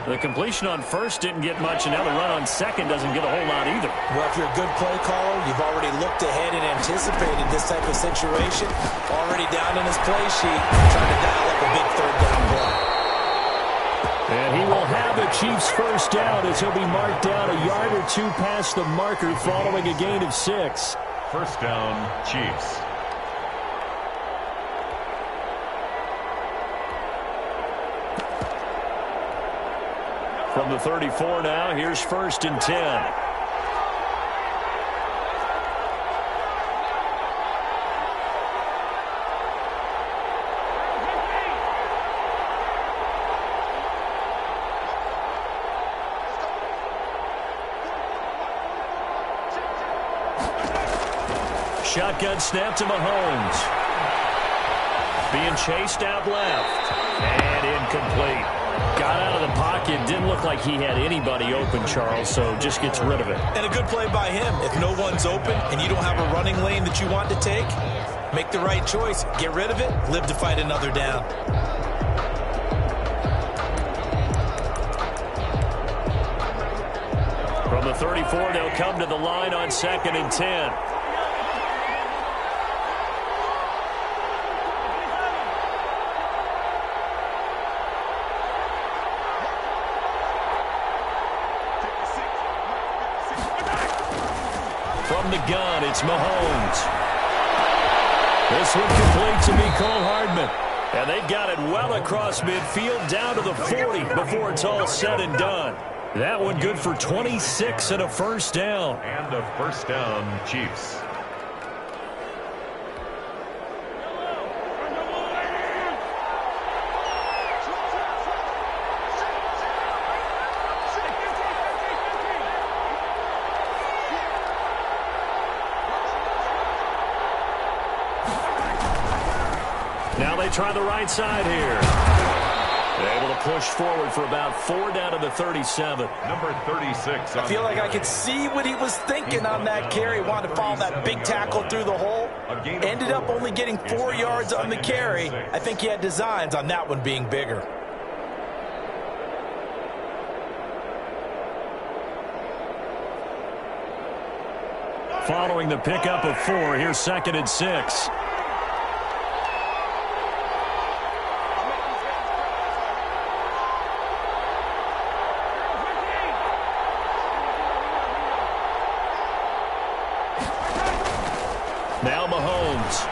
The completion on first didn't get much, and now the run on second doesn't get a whole lot either. Well, if you're a good play caller, you've already looked ahead and anticipated this type of situation. Already down in his play sheet, trying to dial up a big third down play. And he will have the Chiefs first down as he'll be marked down a yard or two past the marker following a gain of 6. First down, Chiefs. From the 34 now, here's 1st and 10. Shotgun snap to Mahomes. Being chased out left. And incomplete. Got out of the pocket. Didn't look like he had anybody open, Charles, so just gets rid of it. And a good play by him. If no one's open and you don't have a running lane that you want to take, make the right choice. Get rid of it. Live to fight another down. From the 34, they'll come to the line on 2nd and 10. From the gun, it's Mahomes. This one complete to Mecole Hardman. And they got it well across midfield down to the 40 before it's all said and done. That one good for 26 and a first down. And a first down, Chiefs. Now they try the right side here. Able to push forward for about 4 down to the 37. Number 36. I feel like I could see what he was thinking on that carry. Wanted to follow that big tackle through the hole. Ended up only getting 4 yards on the carry. I think he had designs on that one being bigger. Following the pickup of 4, here's 2nd and 6. Now Mahomes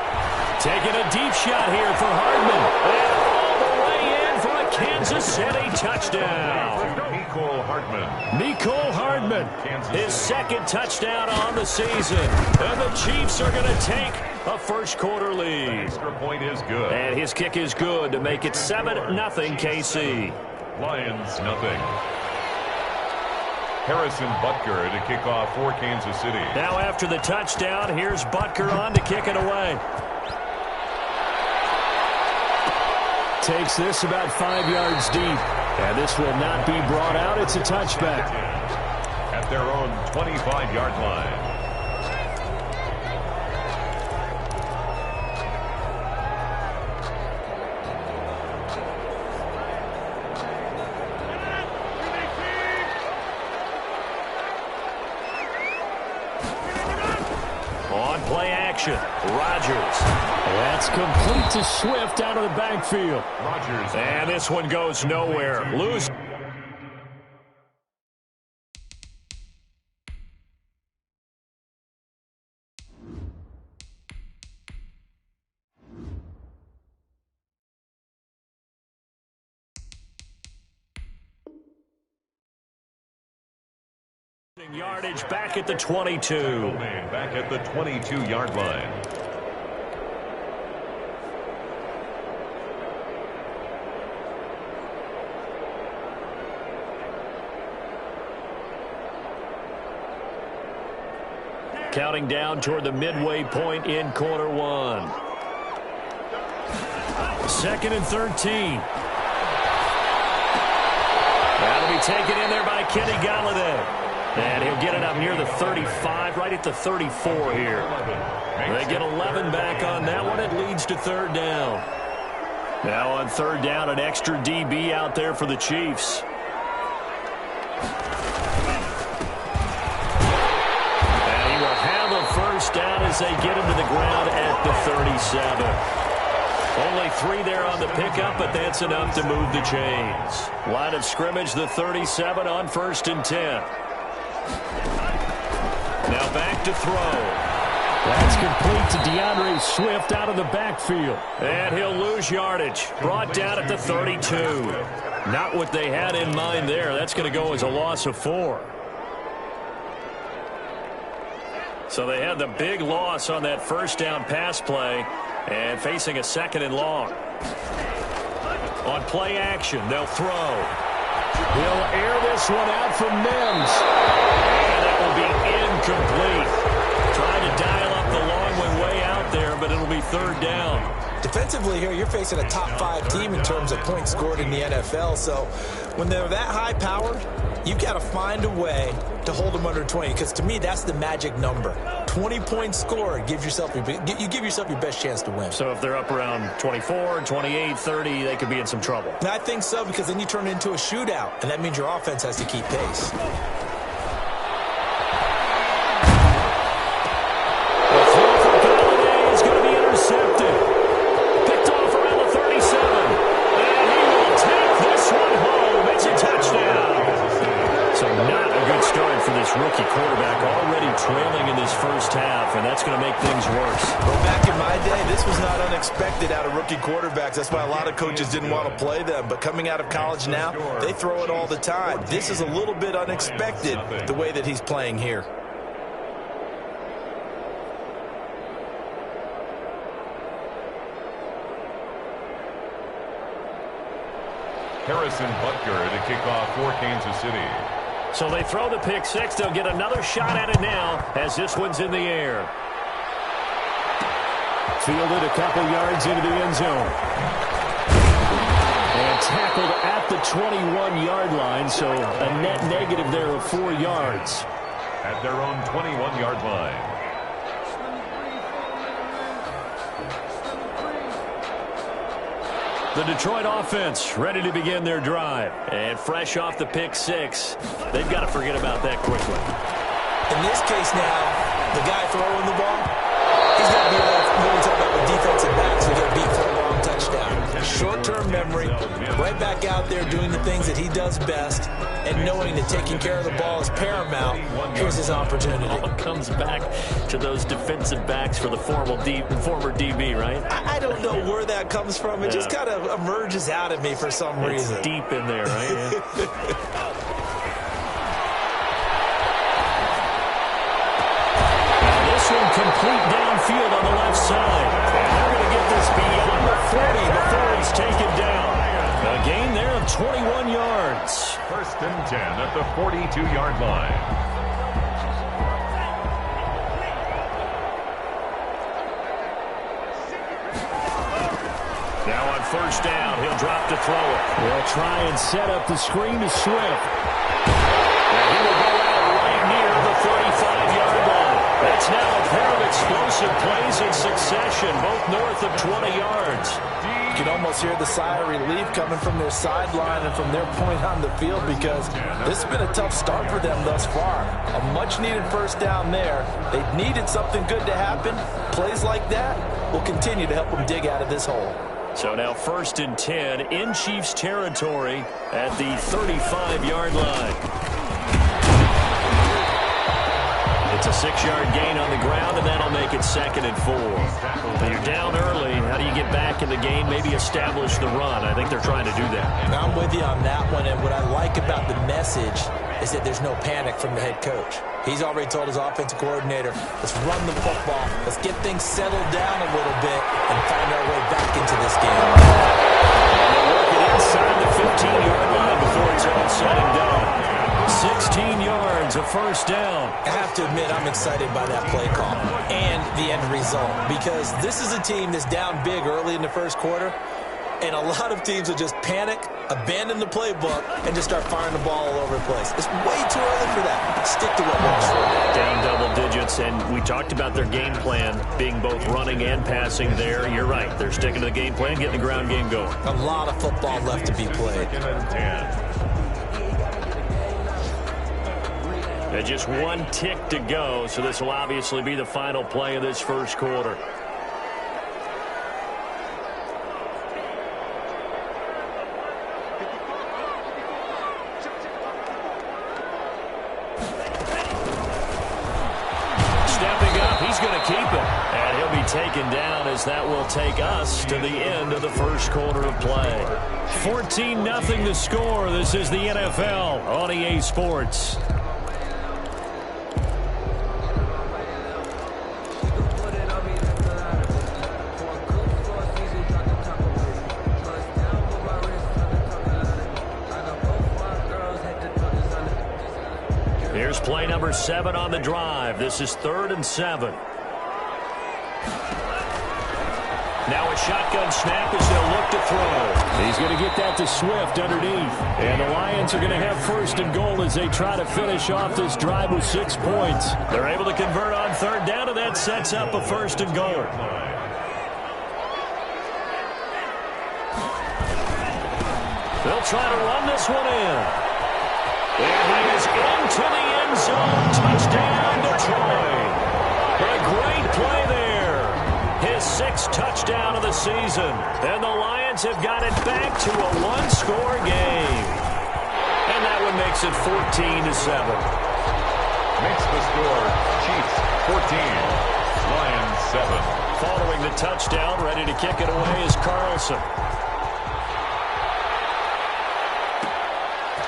taking a deep shot here for Hardman. And all the way in for a Kansas City touchdown. Mecole Hardman. Mecole Hardman, his 2nd touchdown on the season. And the Chiefs are going to take a first-quarter lead. Extra point is good. And his kick is good to make it 7-0 KC. Lions, nothing. Harrison Butker to kick off for Kansas City. Now after the touchdown, here's Butker on to kick it away. Takes this about 5 yards deep. And this will not be brought out. It's a touchback. At their own 25-yard line. On play action, Rodgers. That's complete to Swift out of the backfield. Rodgers. And this one goes nowhere. Loose. Yardage back at the 22. Back at the 22-yard line. Counting down toward the midway point in quarter 1. 2nd and 13. That'll be taken in there by Kenny Golladay. And he'll get it up near the 35, right at the 34 here. They get 11 back on that one. It leads to 3rd down. Now on 3rd down, an extra DB out there for the Chiefs. And he will have a first down as they get him to the ground at the 37. Only 3 there on the pickup, but that's enough to move the chains. Line of scrimmage, the 37 on 1st and 10. Now back to throw. That's complete to DeAndre Swift out of the backfield. And he'll lose yardage. Brought down at the 32. Not what they had in mind there. That's going to go as a loss of 4. So they had the big loss on that first down pass play and facing a 2nd and long. On play action, they'll throw. He'll air this one out for Mims. And that will be incomplete. Trying to dial up the long one way out there, but it'll be 3rd down. Defensively here, you're facing a top 5 team in terms of points scored in the NFL. So when they're that high-powered, you've got to find a way to hold them under 20, because to me, that's the magic number. 20 points scored, you give yourself your best chance to win. So if they're up around 24, 28, 30, they could be in some trouble. And I think so, because then you turn it into a shootout, and that means your offense has to keep pace. Rookie quarterback already trailing in this first half, and that's going to make things worse. Well, back in my day, this was not unexpected out of rookie quarterbacks. That's why a lot of coaches didn't want to play them. But coming out of college now, they throw it all the time. This is a little bit unexpected, the way that he's playing here. Harrison Butker to kick off for Kansas City. So they throw the pick 6. They'll get another shot at it now as this one's in the air. Fielded a couple yards into the end zone. And tackled at the 21-yard line, so a net negative there of 4 yards. At their own 21-yard line. The Detroit offense ready to begin their drive. And fresh off the pick 6, they've got to forget about that quickly. In this case now, the guy throwing the ball, he's got to be able to, when we talk about the defensive backs, who get beat for a long touchdown. Short-term memory, right back out there doing the things that he does best, and knowing that taking care of the ball is paramount. Here's his opportunity. All comes back to those defensive backs for the former DB, right? I don't know where that comes from. It just kind of emerges out of me for some reason. It's deep in there, right? Now this one complete downfield on the left side. And they're going to get this beyond the 40 before it's taken down. A gain there of 21 yards. 1st and 10 at the 42-yard line. Now on 1st down, he'll drop to throw it. They'll try and set up the screen to Swift. And he will go out right near the 35-yard line. That's now a pair of explosive plays in succession, both north of 20 yards. You can almost hear the sigh of relief coming from their sideline and from their point on the field, because this has been a tough start for them thus far. A much-needed first down there. They needed something good to happen. Plays like that will continue to help them dig out of this hole. So now 1st and 10 in Chiefs territory at the 35-yard line. It's a 6-yard gain on the ground, and that'll make it 2nd and 4. Now you're down early. How do you get back in the game, maybe establish the run? I think they're trying to do that. I'm with you on that one, and what I like about the message is that there's no panic from the head coach. He's already told his offensive coordinator, let's run the football, let's get things settled down a little bit and find our way back into this game. And they'll work it inside the 15-yard line before it's all said and done. 16 yards, a first down. I have to admit, I'm excited by that play call and the end result, because this is a team that's down big early in the first quarter, and a lot of teams will just panic, abandon the playbook, and just start firing the ball all over the place. It's way too early for that. Stick to what works for you. Down double digits, and we talked about their game plan being both running and passing there. You're right. They're sticking to the game plan, getting the ground game going. A lot of football left to be played. 2nd and 10. And just one tick to go, so this will obviously be the final play of this first quarter. Stepping up, he's going to keep it. And he'll be taken down as that will take us to the end of the first quarter of play. 14-0 the score. This is the NFL on EA Sports. Here's play number 7 on the drive. This is 3rd and 7. Now a shotgun snap as they'll look to throw. He's going to get that to Swift underneath. And the Lions are going to have 1st and goal as they try to finish off this drive with 6 points. They're able to convert on 3rd down, and that sets up a 1st and goal. They'll try to run this one in. And he is into the end zone. Touchdown, Detroit. A great play there. His 6th touchdown of the season. And the Lions have got it back to a one-score game. And that one makes it 14-7. Makes the score Chiefs 14, Lions 7. Following the touchdown, ready to kick it away is Carlson.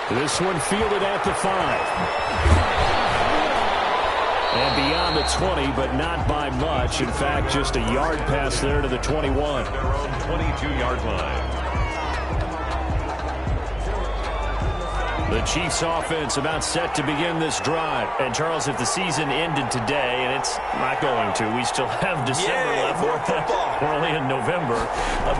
This one fielded at the 5. And beyond the 20, but not by much. In fact, just a yard pass there to the 21. Their own 22-yard line. The Chiefs offense about set to begin this drive. And Charles, if the season ended today, and it's not going to, we still have December left. More football. We're only in November.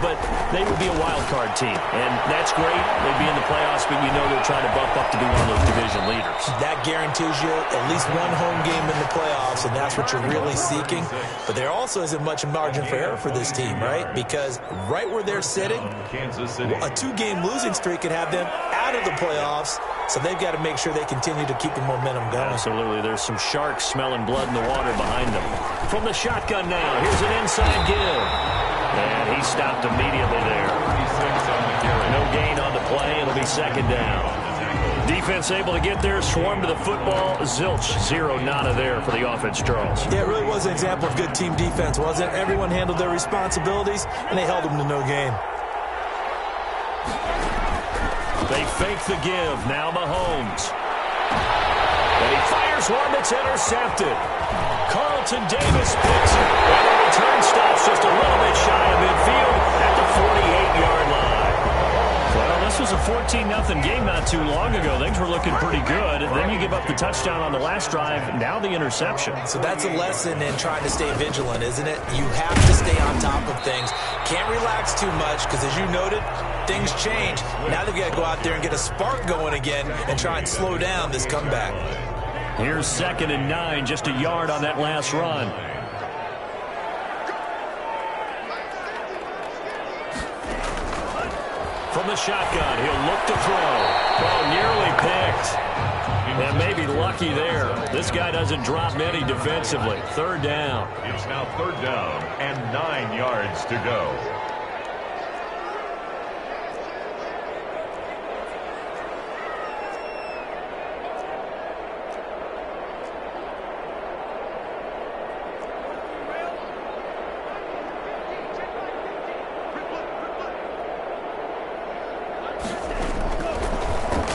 But they would be a wild card team. And that's great. They'd be in the playoffs, but you know they're trying to bump up to be one of those division leaders. That guarantees you at least one home game in the playoffs, and that's what you're really seeking. But there also isn't much margin for error for this team, right? Because right where they're sitting, Kansas City. a 2-game losing streak could have them out of the playoffs. So they've got to make sure they continue to keep the momentum going. Absolutely. There's some sharks smelling blood in the water behind them. From the shotgun now, here's an inside give. And he stopped immediately there. 36 on the carry. No gain on the play. It'll be 2nd down. Defense able to get there, swarm to the football. Zilch, 0 nada there for the offense, Charles. Yeah, it really was an example of good team defense, wasn't it? Everyone handled their responsibilities, and they held them to no gain. They fake the give. Now Mahomes. And he fires one that's intercepted. Carlton Davis picks it. And the return stops just a little bit shy of midfield at the 48-yard line. Well, this was a 14-0 game not too long ago. Things were looking pretty good. And then you give up the touchdown on the last drive. Now the interception. So that's a lesson in trying to stay vigilant, isn't it? You have to stay on top of things. Can't relax too much because, as you noted, things change. Now they've got to go out there and get a spark going again and try and slow down this comeback. Here's 2nd and 9, just a yard on that last run. From the shotgun, he'll look to throw. Oh, nearly picked. And maybe lucky there. This guy doesn't drop many defensively. 3rd down. It's now 3rd down and 9 yards to go.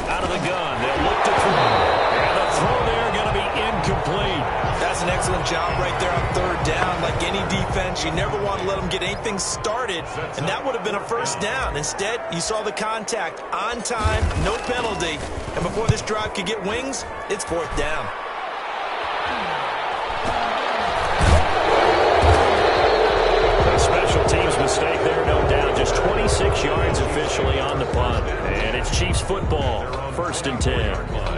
Out of the gun, they'll look to throw. And the throw there going to be incomplete. That's an excellent job right there on 3rd down. Like any defense, you never want to let them get anything started, and that would have been a 1st down. Instead, you saw the contact on time, no penalty, and before this drive could get wings, it's 4th down. A special teams mistake there, no doubt. Just 26 yards officially on the punt. And it's Chiefs football, 1st and 10.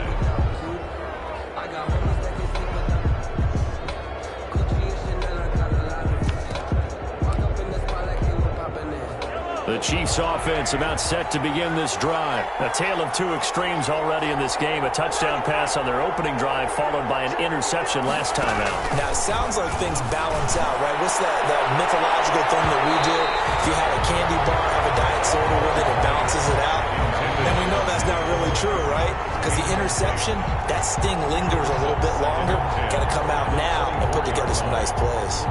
The Chiefs offense about set to begin this drive. A tale of two extremes already in this game. A touchdown pass on their opening drive followed by an interception last time out. Now, it sounds like things balance out, right? What's that mythological thing that we do? If you have a candy bar, have a diet soda with it, it balances it out. And we know that's not really true, right? Because the interception, that sting lingers a little bit longer. Got to come out now and put together some nice plays.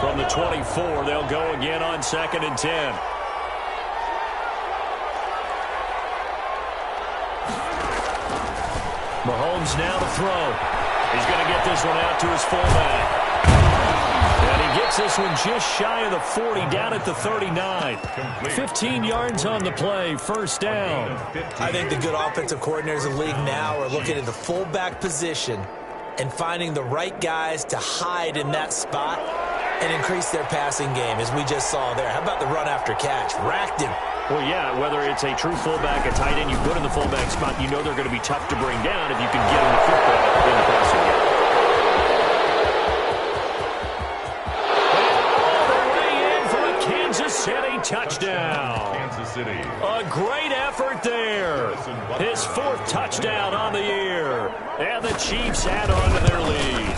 From the 24, they'll go again on 2nd and 10. Mahomes now to throw. He's going to get this one out to his fullback. And he gets this one just shy of the 40, down at the 39. 15 yards on the play, first down. I think the good offensive coordinators in the league now are looking at the fullback position and finding the right guys to hide in that spot and increase their passing game, as we just saw there. How about the run after catch? Racked him. Well, yeah, whether it's a true fullback, a tight end you put in the fullback spot, you know they're going to be tough to bring down if you can get them the football in the passing game. All the way in for a Kansas City touchdown. Kansas City. A great effort there. His 4th touchdown on the year. And the Chiefs add on to their lead.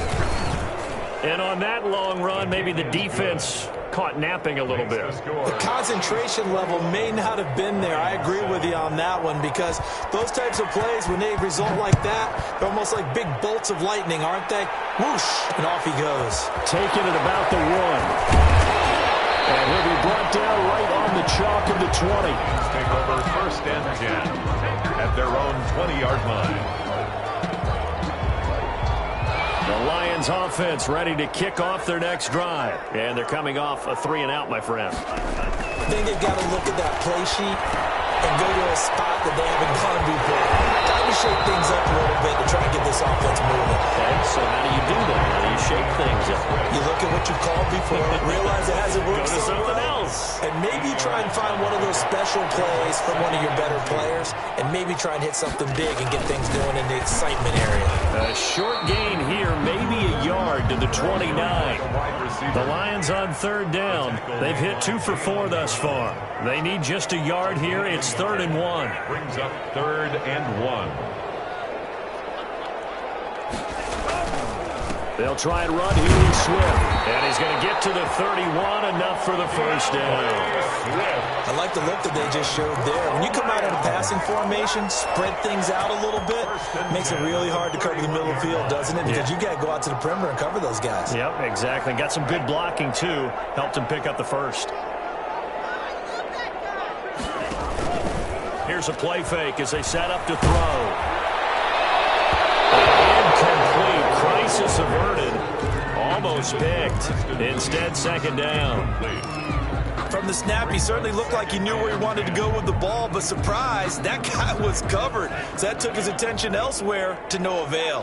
And on that long run, maybe the defense caught napping a little bit. The concentration level may not have been there. I agree with you on that one, because those types of plays, when they result like that, they're almost like big bolts of lightning, aren't they? Whoosh, and off he goes. Taking it about the 1. And he'll be brought down right on the chalk of the 20. Take over 1st and 10 at their own 20-yard line. The Lions offense ready to kick off their next drive. And they're coming off a 3-and-out, my friend. I think they've got to look at that play sheet and go to a spot that they haven't gone before. Time to shake things up a little bit to try and get this offense moving. Okay, so how do you do that? How do you shake things up? You look at what you called before, realize it hasn't worked Go to so something well, else. and maybe try and find one of those special plays from one of your better players, and maybe try and hit something big and get things going in the excitement area. A short gain here, maybe a yard to the 29. The Lions on 3rd down. They've hit 2 for 4 thus far. They need just a yard here. It's 3rd and 1. Brings up 3rd and 1. They'll try and run here with Swift. And he's going to get to the 31, enough for the first down. I like the look that they just showed there. When you come out in a passing formation, spread things out a little bit, makes it really hard to cover the middle of the field, doesn't it? Because you got to go out to the perimeter and cover those guys. Yep, exactly. Got some good blocking, too. Helped him pick up the first. Here's a play fake as they set up to throw. Incomplete. Crisis averted. Almost picked. Instead, 2nd down. From the snap, he certainly looked like he knew where he wanted to go with the ball, but surprise, that guy was covered. So that took his attention elsewhere to no avail.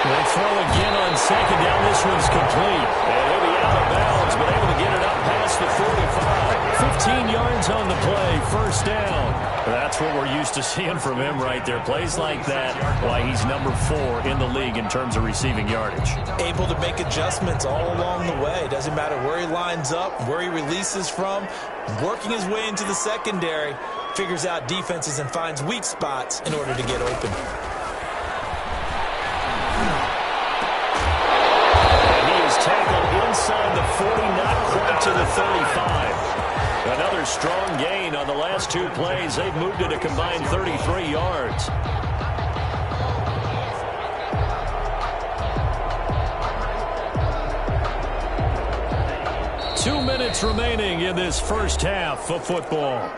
They'll throw again on 2nd down. This one's complete. And he'll be out of bounds, but able to get it up past the 45. 15 yards on the play, first down. That's what we're used to seeing from him right there. Plays like that, why he's number 4 in the league in terms of receiving yardage. Able to make adjustments all along the way. Doesn't matter where he lines up, where he releases from. Working his way into the secondary, figures out defenses and finds weak spots in order to get open. Tackled inside the 40, not quite to the 35. Another strong gain on the last 2 plays. They've moved it a combined 33 yards. Two minutes remaining in this first half of football.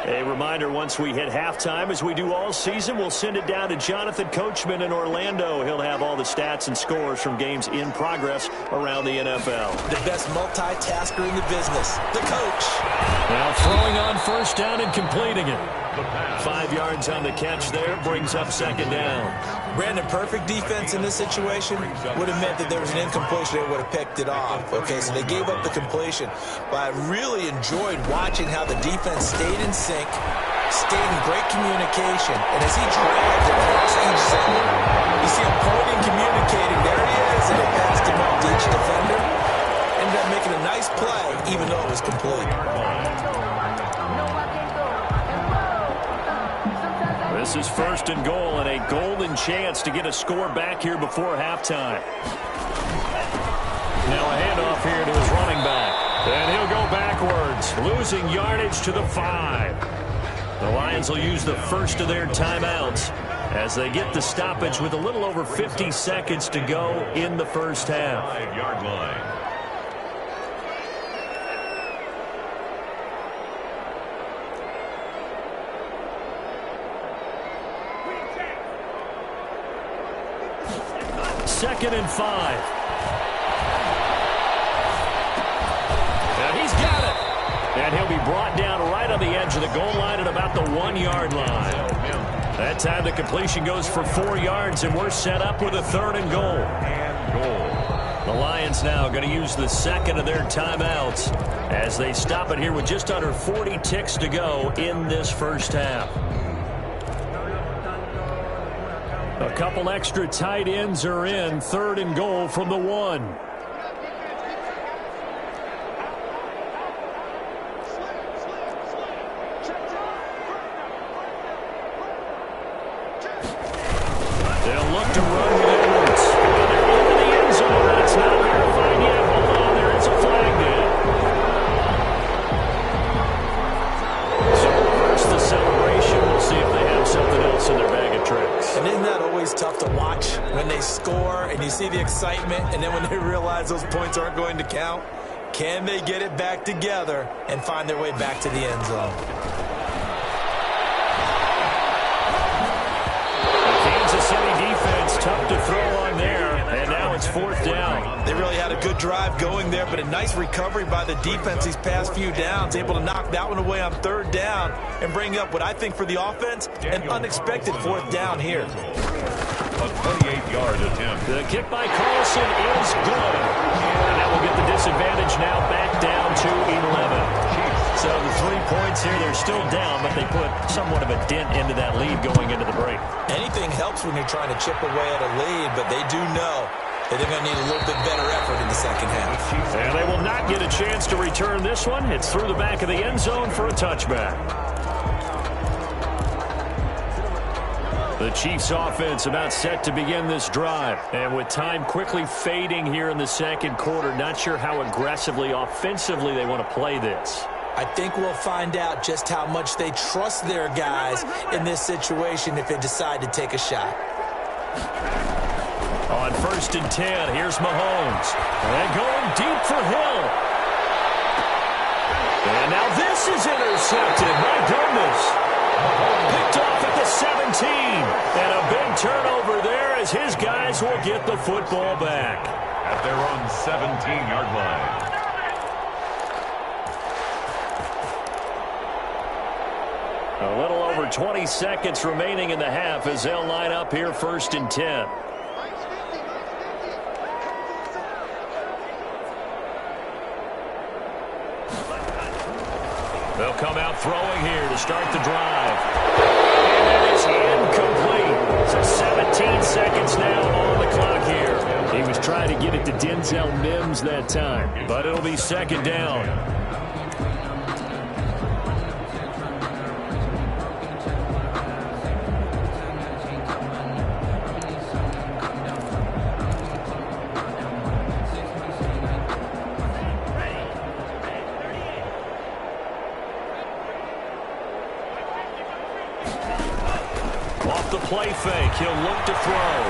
A reminder, once we hit halftime, as we do all season, we'll send it down to Jonathan Coachman in Orlando. He'll have all the stats and scores from games in progress around the NFL. The best multitasker in the business, the coach. Now throwing on first down and completing it. the pass. 5 yards on the catch there, brings up second down. Brandon, perfect defense in this situation would have meant that there was an incompletion. They would have picked it off. Okay, so they gave up the completion. But I really enjoyed watching how the defense stayed in sync, stayed in great communication. And as he dragged across each zone, you see him pointing, communicating. There he is, and it passed him up to each defender. Ended up making a nice play, even though it was complete. This is first and goal, and a golden chance to get a score back here before halftime. Now a handoff here to his running back. And he'll go backwards, losing yardage to the 5. The Lions will use the first of their timeouts as they get the stoppage with a little over 50 seconds to go in the first half. 5-yard line. Second and 5. And he's got it. And he'll be brought down right on the edge of the goal line at about the 1-yard line. That time the completion goes for 4 yards, and we're set up with a third and goal. The Lions now going to use the second of their timeouts as they stop it here with just under 40 ticks to go in this first half. A couple extra tight ends are in. Third and goal from the 1. They'll look to run with Edwards. And they're into the end zone. That's not verified yet. Hold on, there is a flag down. So reverse the celebration. We'll see if they have something else in their bag of tricks. And isn't that always tough to watch when they score and you see the excitement, and then when they realize those points aren't going to count? Can they get it back together and find their way back to the end zone? The Kansas City defense tough to throw on there, and now it's fourth down. They really had a good drive going there, but a nice recovery by the defense these past few downs, able to knock that one away on third down and bring up what I think for the offense, an unexpected fourth down here. A 28-yard attempt. The kick by Carlson is good. And that will get the disadvantage now back down to 11. So the 3 points here, they're still down, but they put somewhat of a dent into that lead going into the break. Anything helps when you're trying to chip away at a lead, but they do know that they're going to need a little bit better effort in the second half. And they will not get a chance to return this one. It's through the back of the end zone for a touchback. The Chiefs offense about set to begin this drive. And with time quickly fading here in the second quarter, not sure how aggressively offensively they want to play this. I think we'll find out just how much they trust their guys in this situation if they decide to take a shot. On first and 10, here's Mahomes. And going deep for Hill. And now this is intercepted. My goodness. Picked off at the 17. And a big turnover there as his guys will get the football back. At their own 17-yard line. A little over 20 seconds remaining in the half as they'll line up here first and 10. They'll come out throwing here to start the drive. And that is incomplete. So 17 seconds now on the clock here. He was trying to get it to Denzel Mims that time, but it'll be second down. Off the play fake, he'll look to throw.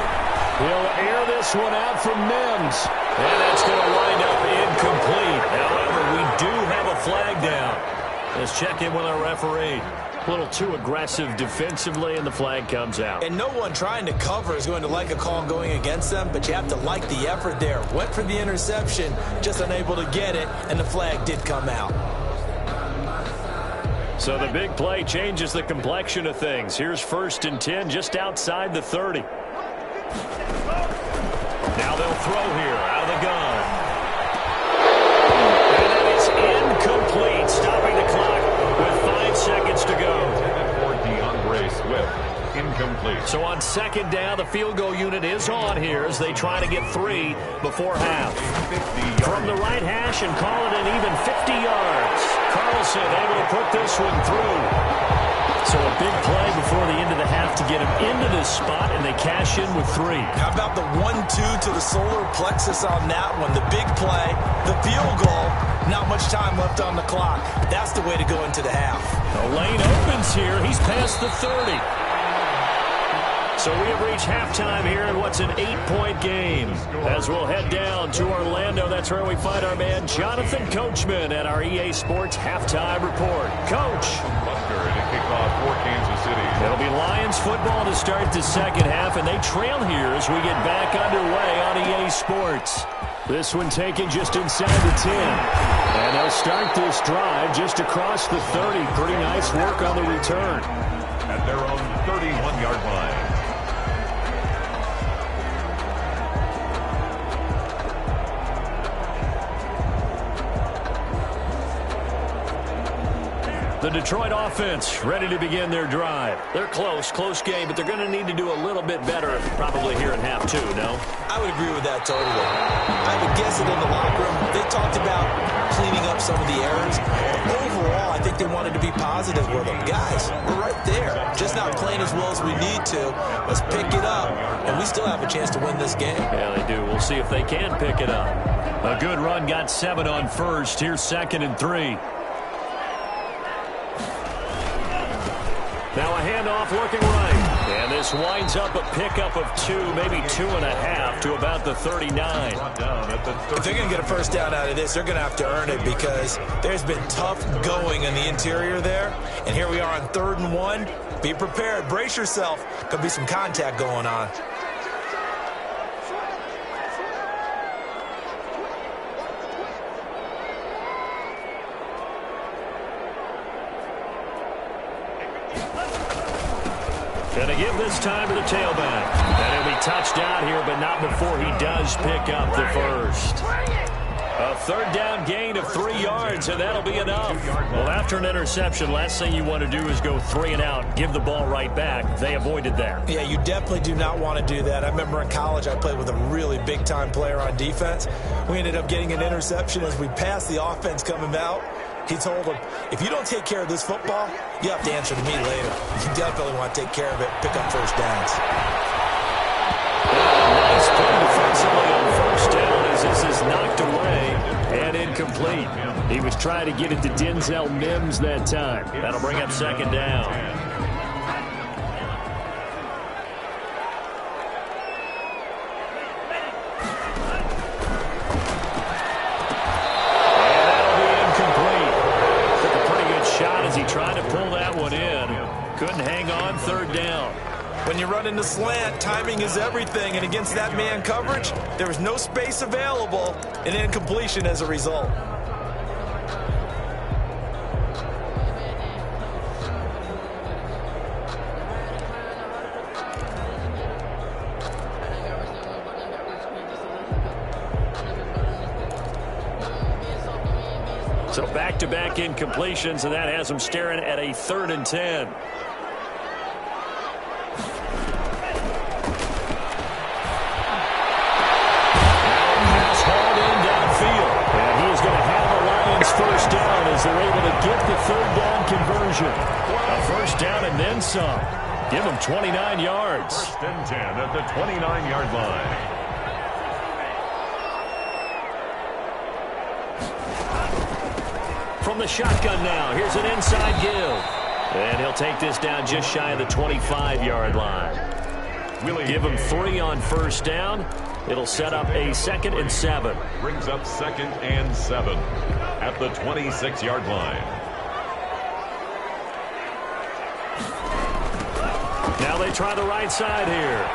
He'll air this one out from Mims. And that's going to wind up incomplete. However, we do have a flag down. Let's check in with our referee. A little too aggressive defensively, and the flag comes out. And no one trying to cover is going to like a call going against them, but you have to like the effort there. Went for the interception, just unable to get it, and the flag did come out. So the big play changes the complexion of things. Here's 1st and 10 just outside the 30. Now they'll throw here out of the gun. And that is incomplete, stopping the clock with 5 seconds to go. Incomplete. So on 2nd down, the field goal unit is on here as they try to get 3 before half. From the right hash and call it an even 50 yards. Carlson able to put this one through. So a big play before the end of the half to get him into this spot, and they cash in with 3. How about the 1-2 to the solar plexus on that one? The big play, the field goal, not much time left on the clock. That's the way to go into the half. The lane opens here. He's past the 30. So we have reached halftime here in what's an 8-point game. As we'll head down to Orlando, that's where we find our man Jonathan Coachman at our EA Sports Halftime Report. Coach. Buster to kick off for Kansas City. It'll be Lions football to start the 2nd half, and they trail here as we get back underway on EA Sports. This one taken just inside the 10. And they'll start this drive just across the 30. Pretty nice work on the return. At their own 31-yard line. The Detroit offense ready to begin their drive. They're close game, but they're going to need to do a little bit better probably here in half 2, no? I would agree with that totally. I would guess that in the locker room, they talked about cleaning up some of the errors. But overall, I think they wanted to be positive with them. Guys, we're right there. Just not playing as well as we need to. Let's pick it up, and we still have a chance to win this game. Yeah, they do. We'll see if they can pick it up. A good run got 7 on 1st. Here's 2nd and 3. Now a handoff looking right. And this winds up a pickup of 2, maybe 2.5 to about the 39. If they're going to get a first down out of this, they're going to have to earn it because there's been tough going in the interior there. And here we are on 3rd and 1. Be prepared. Brace yourself. Could be some contact going on. Going to give this time to the tailback. And he'll be touched down here, but not before he does pick up the first. A 3rd down gain of 3 yards, and that'll be enough. Well, after an interception, last thing you want to do is go 3 and out, give the ball right back. They avoided that. Yeah, you definitely do not want to do that. I remember in college I played with a really big-time player on defense. We ended up getting an interception as we passed the offense coming out. He told him, if you don't take care of this football, you have to answer to me later. You definitely want to take care of it, pick up first downs. Nice play defensively on 1st down as this is knocked away and incomplete. He was trying to get it to Denzel Mims that time. That'll bring up 2nd down. Trying to pull that one in. Couldn't hang on 3rd down. When you run in the slant, timing is everything. And against that man coverage, there was no space available. And incompletion as a result. So back-to-back incompletions, and that has them staring at a 3rd and 10. Pass hauled in downfield, and he is going to have the Lions first down as they're able to get the 3rd down conversion. A first down and then some. Give them 29 yards. 1st and 10 at the 29-yard line. From the shotgun now, here's an inside give. And he'll take this down just shy of the 25-yard line. Give him 3 on 1st down. It'll set up a 2nd and 7. Brings up 2nd and 7 at the 26-yard line. Now they try the right side here.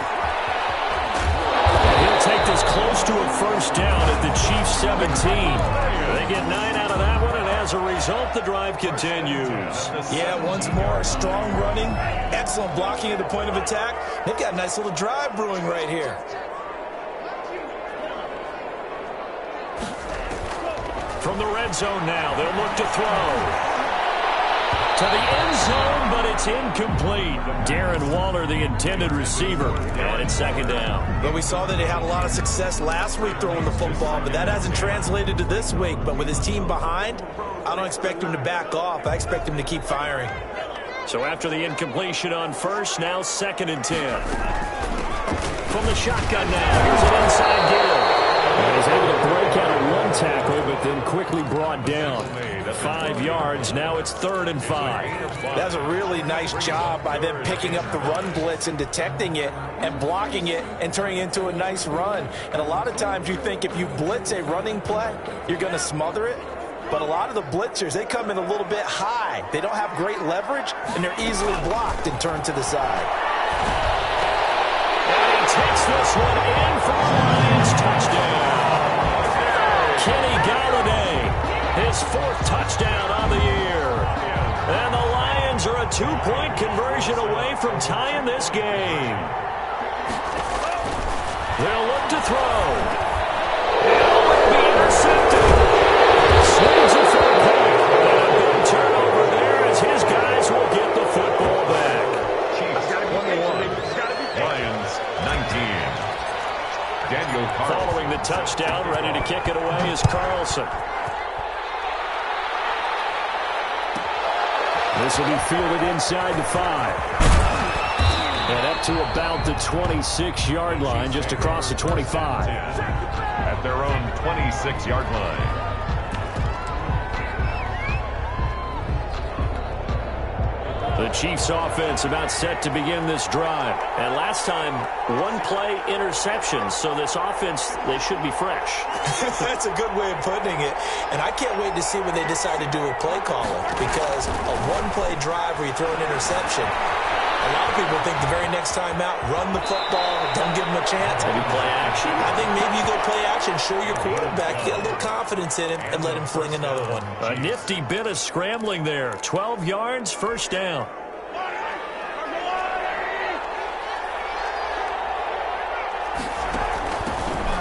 And he'll take this close to a first down at the Chiefs 17. They get 9 out of that one, and as as a result, the drive continues. Yeah, once more, strong running, excellent blocking at the point of attack. They've got a nice little drive brewing right here. From the red zone now, they'll look to throw. To the end zone, but it's incomplete. Darren Waller, the intended receiver, and it's second down. Well, we saw that he had a lot of success last week throwing the football, but that hasn't translated to this week. But with his team behind, I don't expect him to back off. I expect him to keep firing. So after the incompletion on first, now 2nd and 10. From the shotgun now, here's an inside give. And he's able to break out of one tackle, but then quickly brought down. 5 yards, now it's 3rd and 5. That's a really nice job by them picking up the run blitz and detecting it and blocking it and turning it into a nice run. And a lot of times you think if you blitz a running play, you're going to smother it. But a lot of the blitzers, they come in a little bit high. They don't have great leverage, and they're easily blocked and turned to the side. And he takes this one in for the Lions touchdown. Kenny Galladay, his 4th touchdown on the year. And the Lions are a 2-point conversion away from tying this game. They'll look to throw. It'll be intercepted. Swings it for a point. And a big turnover there as his guys will get the football back. Lions 19. Daniel Carlson. Following the touchdown, ready to kick it away is Carlson. This will be fielded inside the 5. And up to about the 26-yard line, just across the 25. At their own 26-yard line. The Chiefs offense about set to begin this drive. And last time, 1-play interception. So this offense, they should be fresh. That's a good way of putting it. And I can't wait to see when they decide to do a play calling. Because a 1-play drive where you throw an interception, a lot of people think the very next time out, run the football, don't give them a chance. Maybe play action. I think maybe you go play action, show your quarterback, get a little confidence in him, and let him fling another one. A nifty bit of scrambling there. 12 yards, 1st down.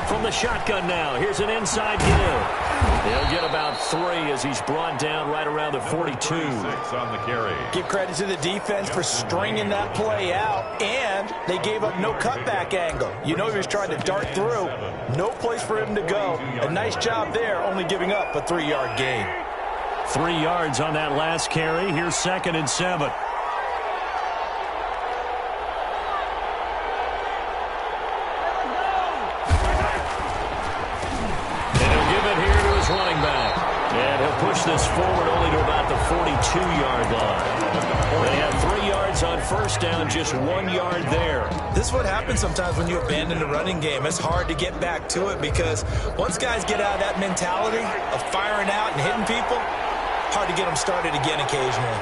From the shotgun now, here's an inside give. He'll get about 3 as he's brought down right around the 42. 6 on the carry. Give credit to the defense for stringing that play out, and they gave up no cutback angle. You know he was trying to dart through. No place for him to go. A nice job there, only giving up a 3-yard gain. 3 yards on that last carry. Here's 2nd and 7. Running back. And he'll push this forward only to about the 42-yard line. They have 3 yards on 1st down, just 1 yard there. This is what happens sometimes when you abandon the running game. It's hard to get back to it because once guys get out of that mentality of firing out and hitting people, hard to get them started again occasionally.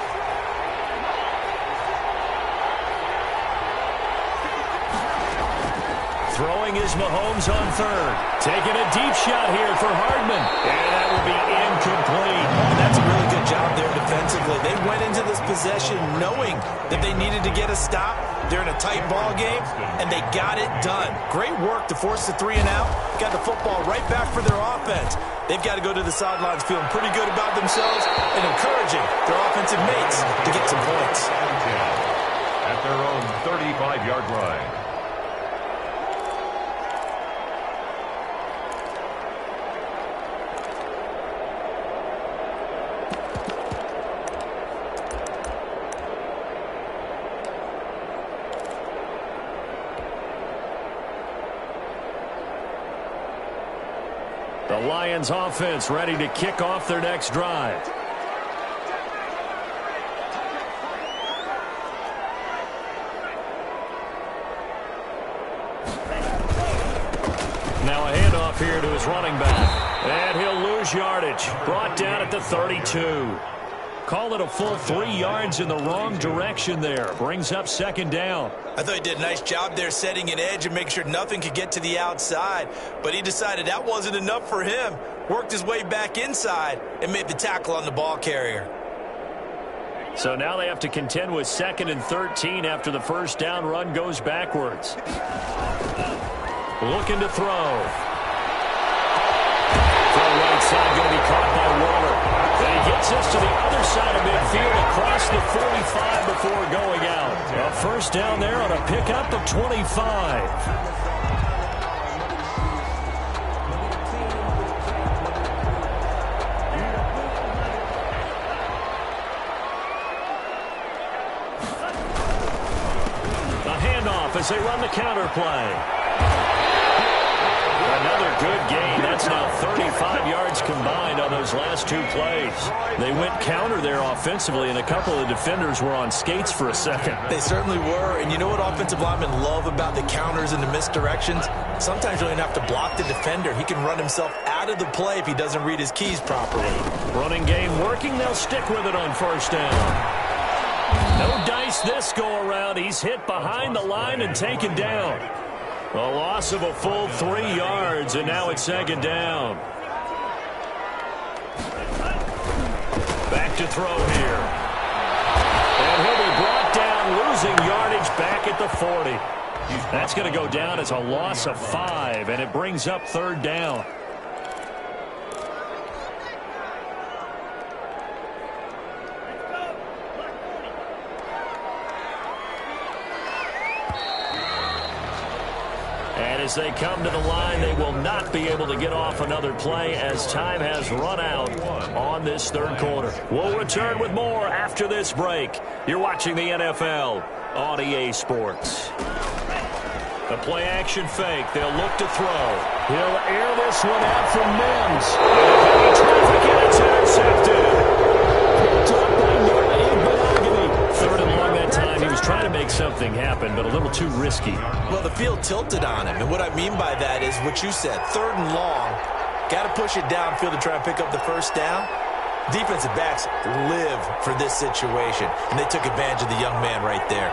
Throwing is Mahomes on 3rd. Taking a deep shot here for Hardman. And that will be incomplete. And that's a really good job there defensively. They went into this possession knowing that they needed to get a stop. They're in a tight ball game, and they got it done. Great work to force the 3 and out. Got the football right back for their offense. They've got to go to the sidelines feeling pretty good about themselves and encouraging their offensive mates to get some points. At their own 35-yard line. The Lions offense ready to kick off their next drive. Now a handoff here to his running back. And he'll lose yardage. Brought down at the 32. Call it a full 3 yards in the wrong direction there. Brings up second down. I thought he did a nice job there setting an edge and making sure nothing could get to the outside. But he decided that wasn't enough for him. Worked his way back inside and made the tackle on the ball carrier. So now they have to contend with 2nd and 13 after the first down run goes backwards. Looking to throw. From right side, going to be caught by Waller. And he gets us to the other side of midfield across the 45 before going out. A first down there on a pickup of 25. As they run the counter play. Another good gain. That's now 35 yards combined on those last 2 plays. They went counter there offensively, and a couple of defenders were on skates for a second. They certainly were, and you know what offensive linemen love about the counters and the misdirections? Sometimes you don't even have to block the defender. He can run himself out of the play if he doesn't read his keys properly. Running game working. They'll stick with it on first down. No dice this go-around. He's hit behind the line and taken down. A loss of a full 3 yards, and now it's second down. Back to throw here. And he'll be brought down, losing yardage back at the 40. That's going to go down as a loss of 5, and it brings up third down. As they come to the line, they will not be able to get off another play as time has run out on this third quarter. We'll return with more after this break. You're watching the NFL on EA Sports. The play action fake. They'll look to throw. He'll air this one out from Mims. Traffic, and it's intercepted. Third and long that time. He was trying to make something happen, but a little too risky. Well, the field tilted on him, and what I mean by that is what you said. 3rd and long, got to push it downfield to try and pick up the first down. Defensive backs live for this situation, and they took advantage of the young man right there.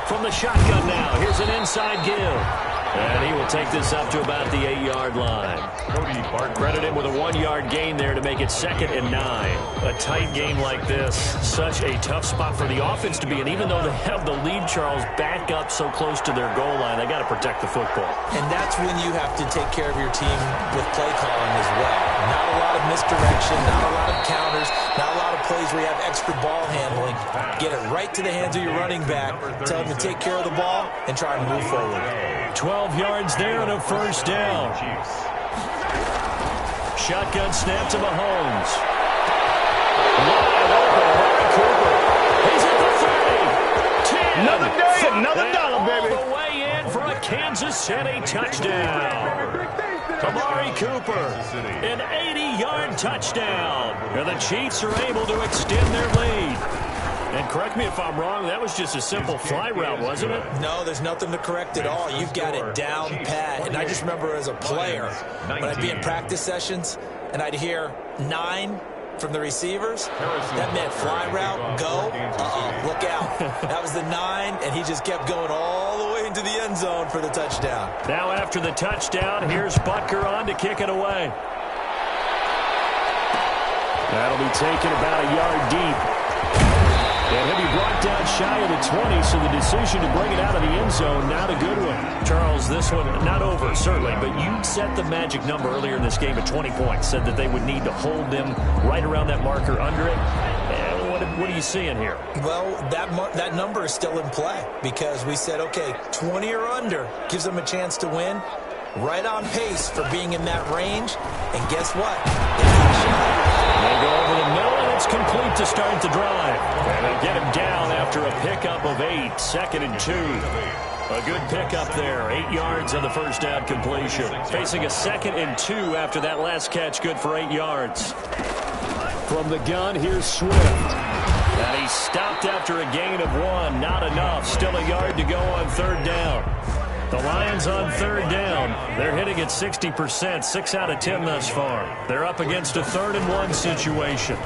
From the shotgun now, here's an inside give. And he will take this up to about the 8-yard line. Credit him with a 1-yard gain there to make it 2nd and 9. A tight game like this, such a tough spot for the offense to be in. Even though they have the lead, Charles, back up so close to their goal line, they got to protect the football. And that's when you have to take care of your team with play calling as well. Not a lot of misdirection, not a lot of counters, not a lot of plays where you have extra ball handling. Get it right to the hands of your running back, tell him to take care of the ball, and try and move forward. 12 yards there and a first down. Shotgun snap to Mahomes. Wide open, Amari Cooper. He's at the 30. 10. Another day, another dollar, baby. All the way in for a Kansas City touchdown. Amari Cooper, an 80-yard touchdown. And the Chiefs are able to extend their lead. And correct me if I'm wrong, that was just a simple fly route, wasn't it? No, there's nothing to correct at all. You've got it down pat. And I just remember as a player, when I'd be in practice sessions and I'd hear 9 from the receivers, that meant fly route, go, look out. That was the 9, and he just kept going all the way into the end zone for the touchdown. Now after the touchdown, here's Butker on to kick it away. That'll be taken about a yard deep. And he'll be brought down shy of the 20, so the decision to bring it out of the end zone, not a good one. Charles, this one, not over, certainly, but you set the magic number earlier in this game at 20 points, said that they would need to hold them right around that marker under it. What are you seeing here? Well, that number is still in play because we said, okay, 20 or under gives them a chance to win. Right on pace for being in that range. And guess what? They go over the middle, and it's complete to start the drive. And they get him down after a pickup of 8, 2nd and 2. A good pickup there, 8 yards on the first down completion. Facing a 2nd and 2 after that last catch, good for 8 yards. From the gun, here's Swift. And he stopped after a gain of 1. Not enough. Still a yard to go on third down. The Lions on third down. They're hitting at 60%, 6 out of 10 thus far. They're up against a 3rd and 1 situation.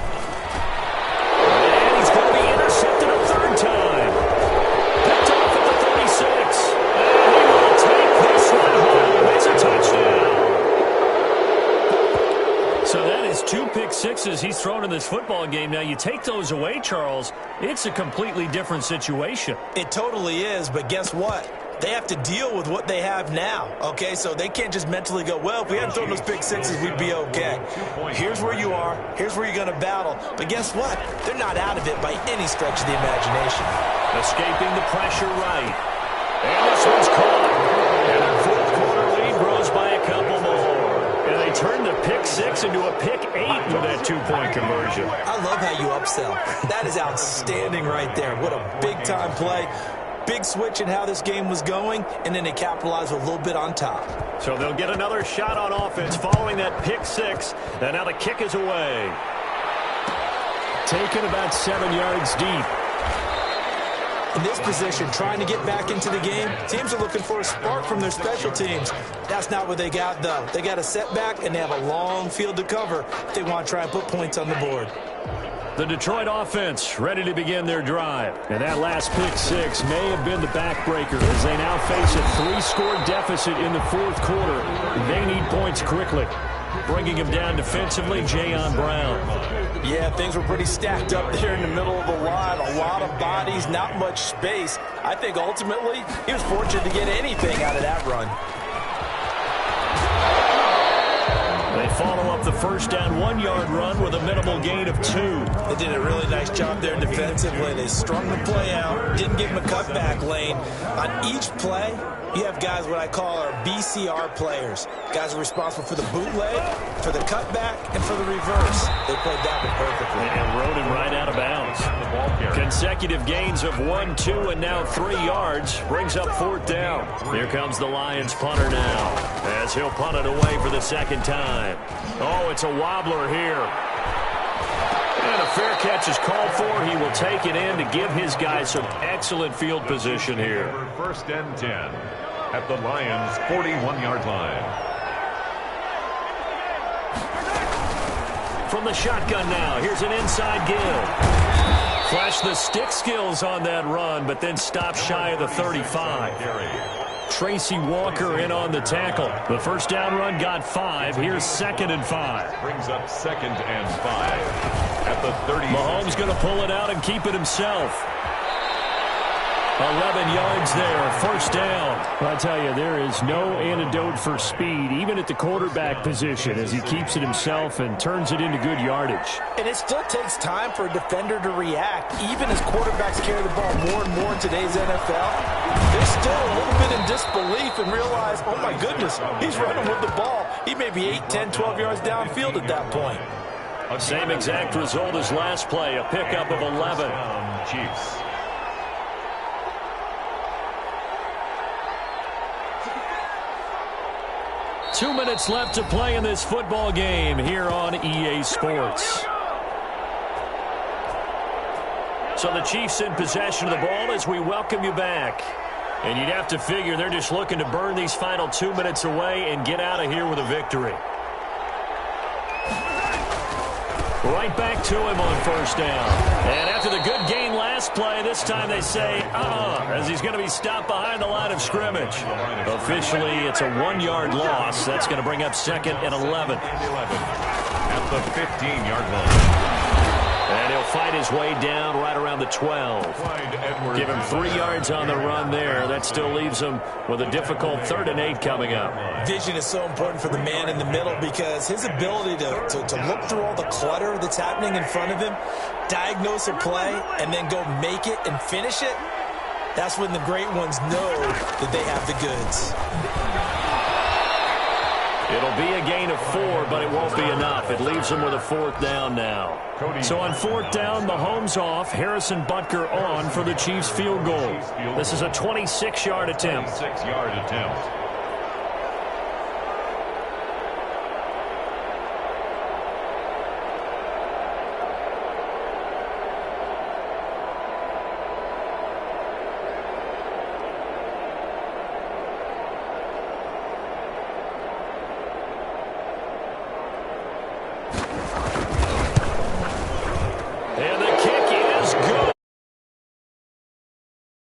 sixes he's thrown in this football game. Now, you take those away, Charles, it's a completely different situation. It totally is, but guess what? They have to deal with what they have now, okay? So they can't just mentally go, well, if we hadn't thrown those pick sixes, we'd be okay. Here's where you are. Here's where you're going to battle. But guess what? They're not out of it by any stretch of the imagination. Escaping the pressure right. And this one's caught. And their fourth quarter lead grows by a couple more. And they turn the pick six into a pick eight with that two-point conversion. I love how you upsell. That is outstanding right there. What a big-time play. Big switch in how this game was going, and then they capitalized with a little bit on top. So they'll get another shot on offense following that pick six. And now the kick is away. Taken about 7 yards deep. In this position, trying to get back into the game, teams are looking for a spark from their special teams. That's not what they got, though. They got a setback, and they have a long field to cover if they want to try and put points on the board. The Detroit offense ready to begin their drive. And that last pick six may have been the backbreaker as they now face a 3-score deficit in the fourth quarter. They need points quickly. Bringing him down defensively, Jayon Brown. Yeah, things were pretty stacked up there in the middle of the line. A lot of bodies, not much space. I think ultimately he was fortunate to get anything out of that run. They follow up the first down 1-yard run with a minimal gain of 2. They did a really nice job there defensively. They strung the play out, didn't give him a cutback lane. On each play, you have guys what I call our BCR players. Guys are responsible for the bootleg, for the cutback, and for the reverse. They played that one perfectly. And rode him right out of bounds. Consecutive gains of 1, 2, and now 3 yards brings up fourth down. Here comes the Lions punter now as he'll punt it away for the second time. Oh, it's a wobbler here. And a fair catch is called for. He will take it in to give his guys some excellent field position here. First and 10 at the Lions' 41-yard line. From the shotgun now, here's an inside give. Flash the stick skills on that run, but then stop shy of the 35. Tracy Walker in on the tackle. The first down run got 5. Here's 2nd and 5. Brings up 2nd and 5 at the 30. Mahomes going to pull it out and keep it himself. 11 yards there, first down. I tell you, there is no antidote for speed, even at the quarterback position, as he keeps it himself and turns it into good yardage. And it still takes time for a defender to react, even as quarterbacks carry the ball more and more in today's NFL. They're still a little bit in disbelief and realize, oh my goodness, he's running with the ball. He may be 8, 10, 12 yards downfield at that point. Same exact result as last play, a pickup of 11. Chiefs. Two minutes left to play in this football game here on EA Sports. So the Chiefs in possession of the ball as we welcome you back. And you'd have to figure they're just looking to burn these final 2 minutes away and get out of here with a victory. Right back to him on first down. And after the good gain last play, this time they say, as he's going to be stopped behind the line of scrimmage. Officially, it's a 1-yard loss. That's going to bring up 2nd and 11. At the 15-yard line. And he'll fight his way down right around the 12. Give him 3 yards on the run there. That still leaves him with a difficult 3rd and 8 coming up. Vision is so important for the man in the middle because his ability to look through all the clutter that's happening in front of him, diagnose a play, and then go make it and finish it, that's when the great ones know that they have the goods. It'll be a gain of 4, but it won't be enough. It leaves him with a 4th down now. So on 4th down, Mahomes off, Harrison Butker on for the Chiefs field goal. This is a 26-yard attempt. 26-yard attempt.